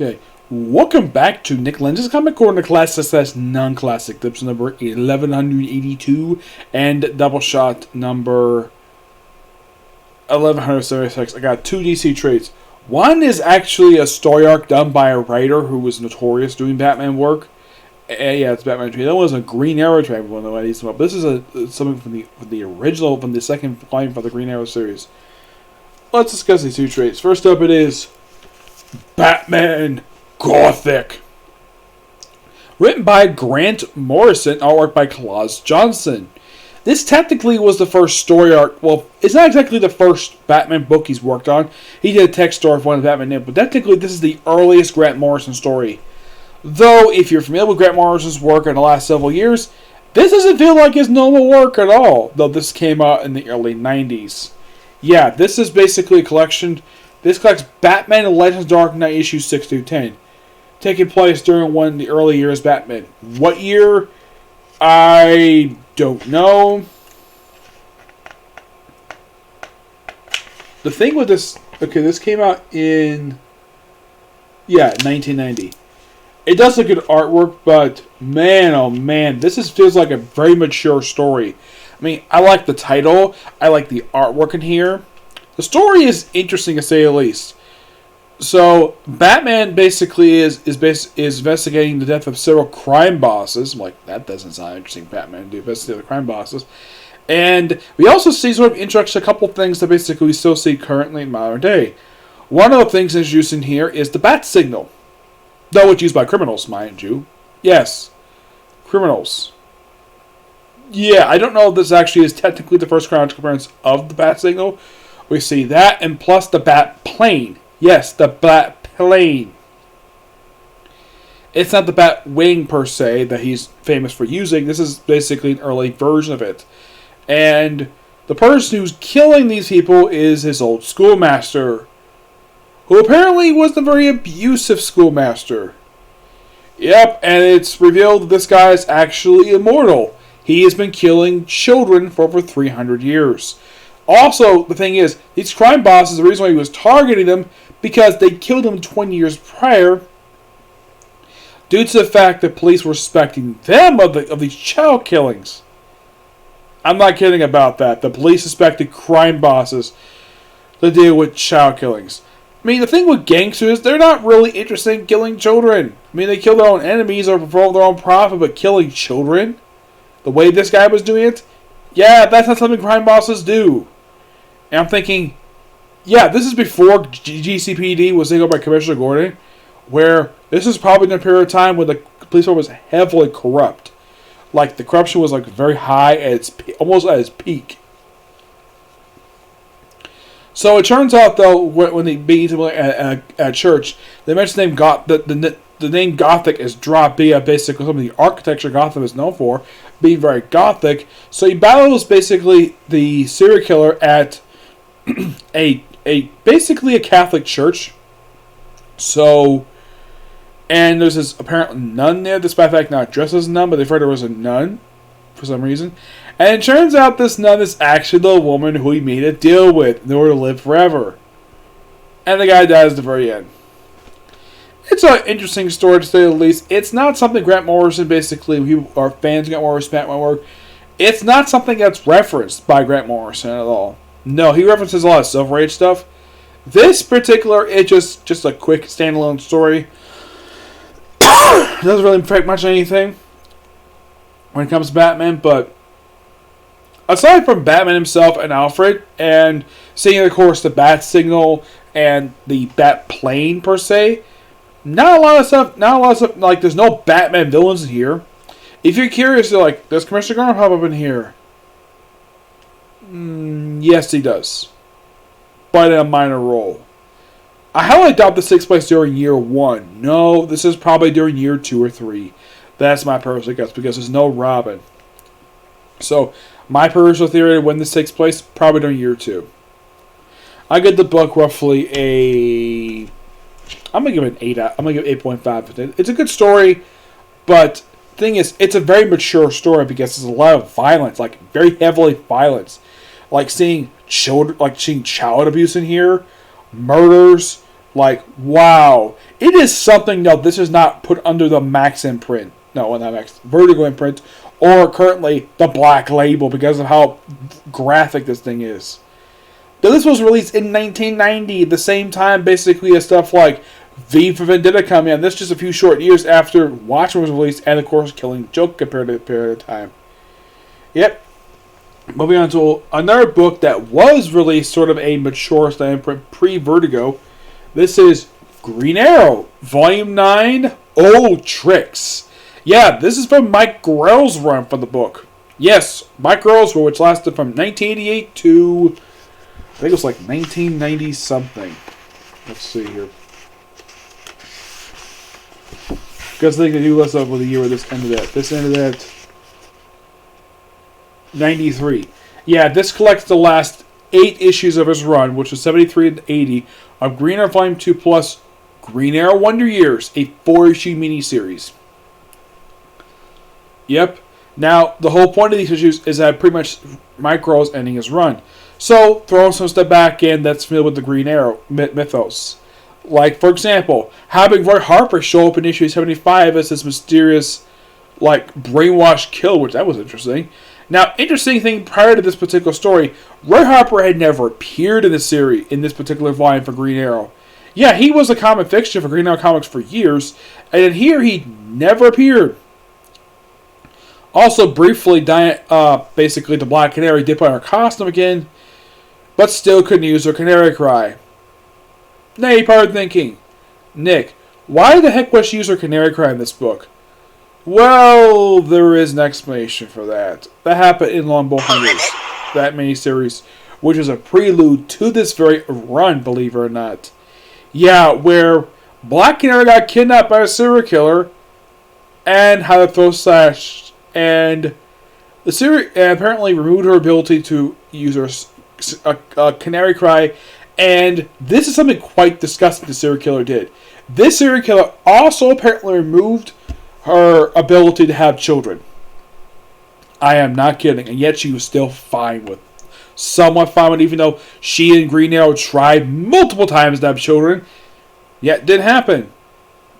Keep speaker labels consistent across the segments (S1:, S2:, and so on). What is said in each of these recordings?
S1: Okay, welcome back to Nick Lenz's Comic Corner Classic / Non-Classic. Clips number 1182 and Doubleshot number 1176. I got two DC trades. One is actually a story arc done by a writer who was notorious doing Batman work. Yeah, it's Batman trade. That was a Green Arrow trade. But this is something from the original, from the second volume for the Green Arrow series. Let's discuss these two trades. First up, it is Batman Gothic. Written by Grant Morrison, artwork by Klaus Johnson. This technically was the first story arc. Well, it's not exactly the first Batman book he's worked on. He did a text story for one of Batman named, but technically this is the earliest Grant Morrison story. Though, if you're familiar with Grant Morrison's work in the last several years, this doesn't feel like his normal work at all. Though this came out in the early 90s. Yeah, this is basically a collection. This collects Batman and Legends Dark Knight issues 6 through 10. Taking place during one of the early years Batman. What year? I don't know. The thing with this... Okay, this came out in... Yeah, 1990. It does look good artwork, but man, oh man, feels like a very mature story. I mean, I like the title. I like the artwork in here. The story is interesting to say the least. So, Batman basically is investigating the death of several crime bosses. I'm like, that doesn't sound interesting, Batman, to investigate the crime bosses. And we also see sort of introduce a couple things that basically we still see currently in modern day. One of the things introduced in here is the bat signal. Though it's used by criminals, mind you. Yes, criminals. Yeah, I don't know if this actually is technically the first chronological appearance of the bat signal. We see that, and plus the bat plane. Yes, the bat plane. It's not the bat wing, per se, that he's famous for using. This is basically an early version of it. And the person who's killing these people is his old schoolmaster, who apparently was a very abusive schoolmaster. Yep, and it's revealed that this guy is actually immortal. He has been killing children for over 300 years. Also, the thing is, these crime bosses, the reason why he was targeting them, because they killed him 20 years prior, due to the fact that police were suspecting them of these child killings. I'm not kidding about that. The police suspected crime bosses to deal with child killings. I mean, the thing with gangsters, they're not really interested in killing children. I mean, they kill their own enemies or for their own profit, but killing children, the way this guy was doing it, yeah, that's not something crime bosses do. And I'm thinking, yeah, this is before GCPD was taken over by Commissioner Gordon, where this is probably in a period of time when the police force was heavily corrupt. Like, the corruption was like very high, almost at its peak. So it turns out, though, when they meet at church, they mention the name Gothic is dropped via basically some of the architecture Gotham is known for, being very Gothic. So he battles basically the serial killer at basically a Catholic church. So, and there's this apparent nun there, despite the fact not dressed as a nun, but they've heard there was a nun for some reason. And it turns out this nun is actually the woman who he made a deal with in order to live forever. And the guy dies at the very end. It's an interesting story to say the least. It's not something Grant Morrison basically, our fans of Grant Morrison, Batman work. It's not something that's referenced by Grant Morrison at all. No, he references a lot of Silver Age stuff. This particular, it's just a quick standalone story. It doesn't really affect much anything when it comes to Batman, but aside from Batman himself and Alfred, and seeing, of course, the bat signal and the bat plane per se, not a lot of stuff, like, there's no Batman villains here. If you're curious, you're like, does Commissioner Gordon pop up in here? Yes, he does. But in a minor role. I highly doubt this takes place during year 1. No, this is probably during year 2 or 3. That's my personal guess, because there's no Robin. So, my personal theory of when this takes place, probably during year 2. I give the book roughly I'm going to give it an 8 out. I'm going to give it 8.5. It's a good story, but the thing is, it's a very mature story because there's a lot of violence, like very heavily violence. Like seeing child abuse in here, murders, Like, wow. It is something, no, this is not put under the Max imprint. No, not Max, Vertigo imprint. Or currently the Black Label because of how graphic this thing is. Now, this was released in 1990, the same time basically as stuff like V for Vendetta coming out. This just a few short years after Watchmen was released and, of course, Killing Joke compared to the period of time. Yep. Moving on to another book that was released sort of a mature style imprint pre-Vertigo. This is Green Arrow, Volume 9, Old Tricks. Yeah, this is from Mike Grell's run for the book. Yes, Mike Grell's run, which lasted from 1988 to, I think it was like 1990 something. Let's see here. Because I think they do less of the year where this ended at. This ended at 93. Yeah, this collects the last 8 issues of his run, which was 73 and 80, of Green Arrow Volume 2 plus Green Arrow Wonder Years, a 4-issue miniseries. Yep. Now, the whole point of these issues is that pretty much Mike Grell is ending his run. So, throwing some stuff back in that's familiar with the Green Arrow mythos. Like, for example, having Roy Harper show up in issue 75 as this mysterious, like, brainwashed kill, which that was interesting. Now, interesting thing prior to this particular story, Roy Harper had never appeared in the series, in this particular volume for Green Arrow. Yeah, he was a comic fixture for Green Arrow Comics for years, and in here he never appeared. Also, briefly, basically, the Black Canary did put on her costume again, but still couldn't use her canary cry. Now you're probably thinking, Nick, why the heck was she use her canary cry in this book? Well, there is an explanation for that. That happened in Longbow Hunters, that miniseries, which is a prelude to this very run, believe it or not. Yeah, where Black Canary got kidnapped by a serial killer and had a throat slashed. And the series apparently removed her ability to use her canary cry. And this is something quite disgusting the serial killer did. This serial killer also apparently removed her ability to have children. I am not kidding. And yet she was still fine with. Somewhat fine with, even though she and Green Arrow tried multiple times to have children. Yet it didn't happen.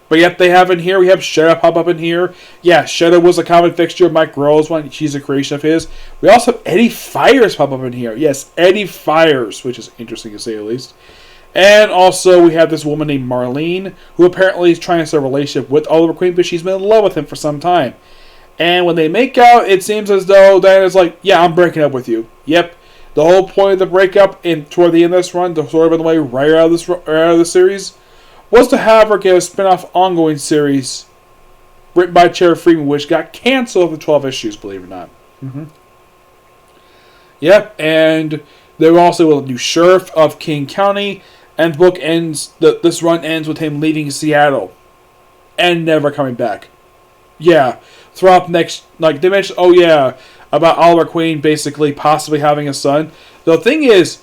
S1: But yet they have in here, we have Shadow pop up in here. Yeah, Shadow was a common fixture of Mike Grell's one. She's a creation of his. We also have Eddie Fires pop up in here. Yes, Eddie Fires, which is interesting to say the least. And also we have this woman named Marlene, who apparently is trying to start a relationship with Oliver Queen, but she's been in love with him for some time. And when they make out, it seems as though Diana's like, yeah, I'm breaking up with you. Yep. The whole point of the breakup toward the end of this run, the sort of in the way right out of the series, was to have her get a spin-off ongoing series written by Cherry Freeman, which got canceled after 12 issues, believe it or not. Mm-hmm. Yep, and they were also a new sheriff of King County, and the book ends, this run ends with him leaving Seattle and never coming back. Yeah, throughout next, like they mentioned, oh yeah, about Oliver Queen basically possibly having a son. The thing is,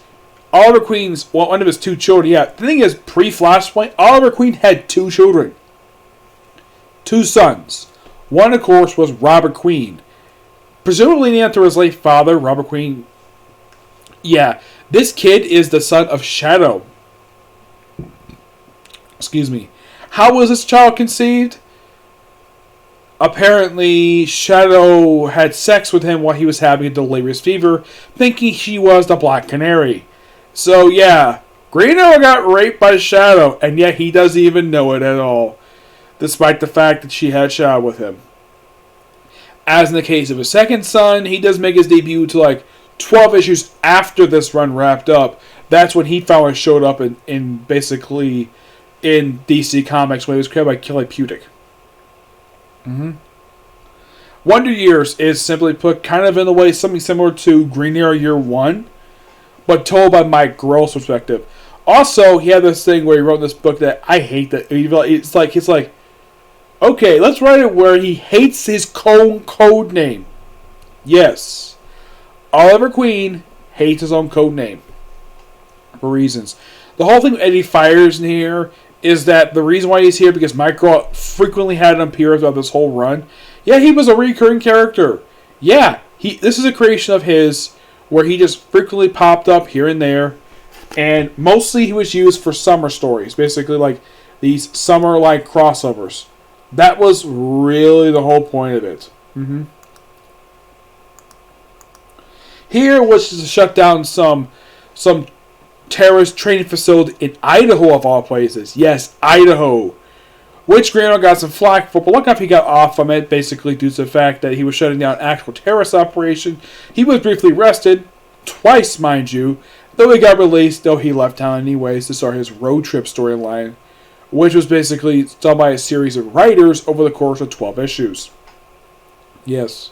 S1: Oliver Queen's, well, one of his 2 children, yeah. The thing is, pre-Flashpoint, Oliver Queen had 2 children. 2 sons. One, of course, was Robert Queen. Presumably named after his late father, Robert Queen. Yeah, this kid is the son of Shadow. Excuse me. How was this child conceived? Apparently, Shadow had sex with him while he was having a delirious fever, thinking she was the Black Canary. So, yeah, Green Arrow got raped by Shadow, and yet he doesn't even know it at all, despite the fact that she had Shadow with him. As in the case of his second son, he does make his debut to like 12 issues after this run wrapped up. That's when he finally showed up in basically in DC Comics when he was created by Kelly Pudick. Mm-hmm. Wonder Years is simply put kind of in a way something similar to Green Arrow Year 1, but told by Mike Grell's perspective. Also, he had this thing where he wrote this book that I hate. That it's like, okay, let's write it where he hates his code name. Yes, Oliver Queen hates his own code name for reasons. The whole thing with Eddie Fires in here is that the reason why he's here because Mike Grell frequently had him appear throughout this whole run. Yeah, he was a recurring character. Yeah, this is a creation of his where he just frequently popped up here and there. And mostly he was used for summer stories, basically like these summer-like crossovers. That was really the whole point of it. Here was to shut down some terrorist training facility in Idaho, of all places. Yes, Idaho. Which Green Arrow got some flack for, but look enough he got off from it, basically due to the fact that he was shutting down an actual terrorist operation. He was briefly arrested, twice, mind you, though he got released, though he left town anyways to start his road trip storyline, which was basically done by a series of writers over the course of 12 issues. Yes.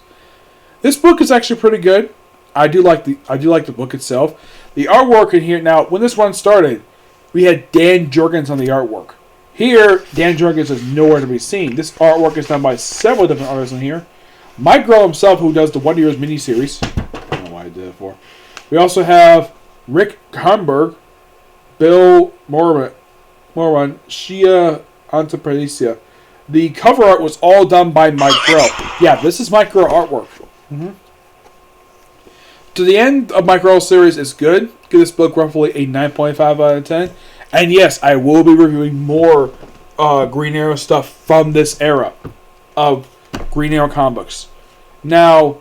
S1: This book is actually pretty good. I do like the book itself. The artwork in here, now, when this one started, we had Dan Jurgens on the artwork. Here, Dan Jurgens is nowhere to be seen. This artwork is done by several different artists in here. Mike Grell himself, who does the Wonder Years miniseries. I don't know why I did it for. We also have Rick Hamburg, Bill Moran, Shia Antapacia. The cover art was all done by Mike Grell. Yeah, this is Mike Grell artwork. To the end of Mike Grell's series is good. Give this book roughly a 9.5 out of 10. And yes, I will be reviewing more Green Arrow stuff from this era of Green Arrow comic books. Now,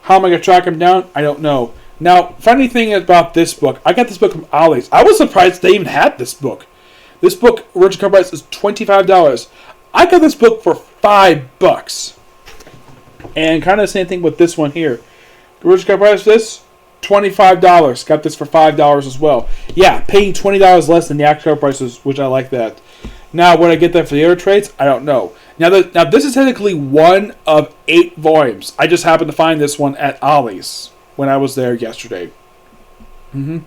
S1: how am I going to track him down? I don't know. Now, funny thing about this book, I got this book from Ollie's. I was surprised they even had this book. This book, original cover price is $25. I got this book for $5. And kind of the same thing with this one here. The original cover price for this, $25. Got this for $5 as well. Yeah, paying $20 less than the actual cover prices, which I like that. Now, would I get that for the other trades? I don't know. Now, this is technically one of 8 volumes. I just happened to find this one at Ollie's when I was there yesterday. The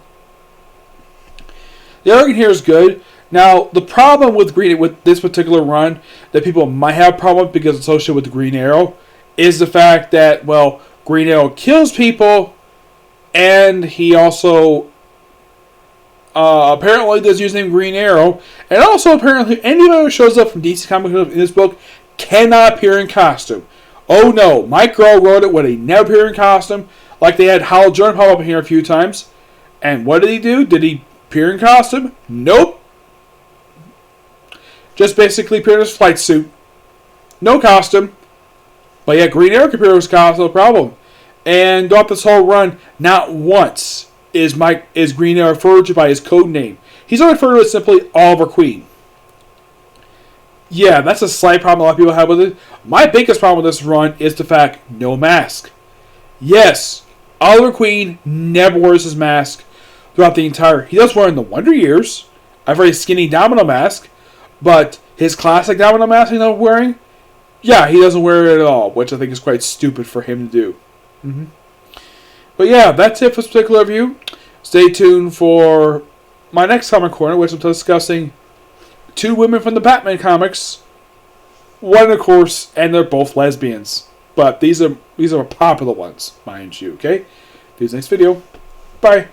S1: artwork here is good. Now, the problem with this particular run that people might have a problem with because it's associated with the Green Arrow is the fact that, well, Green Arrow kills people, and he also apparently does use the name Green Arrow, and also apparently anybody who shows up from DC Comics in this book cannot appear in costume. Oh no, Mike Grell wrote it when he never appeared in costume, like they had Hal Jordan pop up here a few times. And what did he do? Did he appear in costume? Nope. Just basically appeared in his flight suit. No costume. But yeah, Green Arrow can appear in his costume, no problem. And throughout this whole run, not once is Green Arrow referred to by his code name. He's only referred to as simply Oliver Queen. Yeah, that's a slight problem a lot of people have with it. My biggest problem with this run is the fact, no mask. Yes, Oliver Queen never wears his mask throughout the entire... He does wear in the Wonder Years a very skinny Domino mask, but his classic Domino mask he's not wearing, yeah, he doesn't wear it at all, which I think is quite stupid for him to do. But yeah, that's it for this particular review. Stay tuned for my next comic corner, which I'm discussing 2 women from the Batman comics. One, of course, and they're both lesbians. But these are popular ones, mind you, okay? See you next video. Bye.